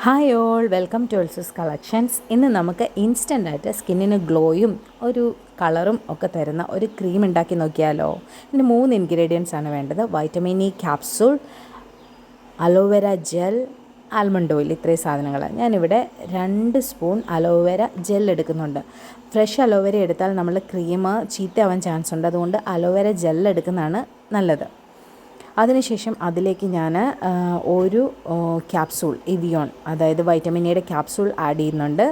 Hi all, welcome to Elsa's collections. ഇന്ന് നമുക്ക് ഇൻസ്റ്റൻ്റായിട്ട് സ്കിന്നിന് ഗ്ലോയും ഒരു കളറും ഒക്കെ തരുന്ന ഒരു ക്രീം ഉണ്ടാക്കി നോക്കിയാലോ. ഇതിന് 3 ഇൻഗ്രീഡിയൻസ് ആണ് വേണ്ടത്. Vitamin E capsule, aloe vera gel, almond oil. ഇത്രയും സാധനങ്ങൾ. ഞാനിവിടെ 2 സ്പൂൺ അലോവേര ജെൽ എടുക്കുന്നുണ്ട്. ഫ്രഷ് അലോവേര എടുത്താൽ നമ്മൾ ക്രീം ചീത്തയാവാൻ ചാൻസ് ഉണ്ട്. അതുകൊണ്ട് അലോവേര ജെൽ എടുക്കുന്നതാണ് നല്ലത്. അതിനുശേഷം അതിലേക്ക് ഞാൻ ഒരു ക്യാപ്സൂൾ ഇവിയോൺ, അതായത് വൈറ്റമിൻ ഇയുടെ ക്യാപ്സൂൾ ആഡ് ചെയ്യുന്നുണ്ട്.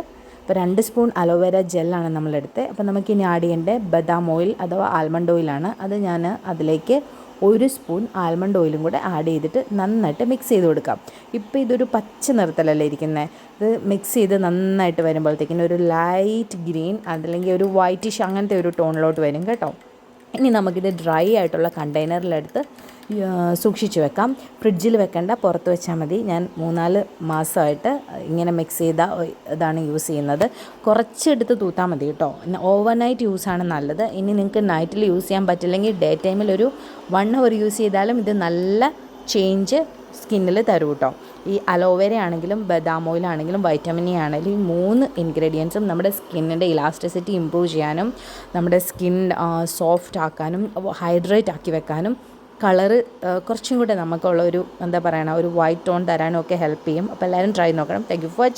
അപ്പോൾ 2 സ്പൂൺ അലോവേര ജെല്ലാണ് നമ്മളെടുത്തത്. അപ്പോൾ നമുക്കിനി ആഡ് ചെയ്യേണ്ടത് ബദാം ഓയിൽ അഥവാ ആൽമണ്ട് ഓയിലാണ്. അത് ഞാൻ അതിലേക്ക് 1 സ്പൂൺ ആൽമണ്ട് ഓയിലും കൂടെ ആഡ് ചെയ്തിട്ട് നന്നായിട്ട് മിക്സ് ചെയ്ത് കൊടുക്കാം. ഇപ്പോൾ ഇതൊരു പച്ച നിറത്തിലല്ലേ ഇരിക്കുന്നത്. ഇത് മിക്സ് ചെയ്ത് നന്നായിട്ട് വരുമ്പോഴത്തേക്കിനും ഒരു ലൈറ്റ് ഗ്രീൻ അതല്ലെങ്കിൽ ഒരു വൈറ്റിഷ് അങ്ങനത്തെ ഒരു ടോണിലോട്ട് വരും കേട്ടോ. ഇനി നമുക്കിത് ഡ്രൈ ആയിട്ടുള്ള കണ്ടെയ്നറിലെടുത്ത് സൂക്ഷിച്ച് വെക്കാം. ഫ്രിഡ്ജിൽ വെക്കേണ്ട, പുറത്ത് വെച്ചാൽ മതി. ഞാൻ 3-4 മാസമായിട്ട് ഇങ്ങനെ മിക്സ് ചെയ്ത ഇതാണ് യൂസ് ചെയ്യുന്നത്. കുറച്ചെടുത്ത് തൂത്താൽ മതി കേട്ടോ. ഓവർനൈറ്റ് യൂസാണ് നല്ലത്. ഇനി നിങ്ങൾക്ക് നൈറ്റിൽ യൂസ് ചെയ്യാൻ പറ്റില്ലെങ്കിൽ ഡേ ടൈമിൽ ഒരു 1 hour യൂസ് ചെയ്താലും ഇത് നല്ല ചേഞ്ച് സ്കിന്നിൽ തരും കേട്ടോ. ഈ അലോവേര ആണെങ്കിലും ബദാം ഓയിലാണെങ്കിലും വൈറ്റമിൻ ഇ ആണെങ്കിലും ഈ 3 ഇൻഗ്രീഡിയൻസും നമ്മുടെ സ്കിന്നിൻ്റെ ഇലാസ്റ്റിസിറ്റി ഇമ്പ്രൂവ് ചെയ്യാനും നമ്മുടെ സ്കിൻ സോഫ്റ്റ് ആക്കാനും ഹൈഡ്രേറ്റ് ആക്കി വെക്കാനും കളറ് കുറച്ചും കൂടെ നമുക്കുള്ള ഒരു എന്താ പറയുക ഒരു വൈറ്റ് ടോൺ തരാനും ഒക്കെ ഹെൽപ്പ് ചെയ്യും. അപ്പോൾ എല്ലാവരും ട്രൈ നോക്കണം. Thank you for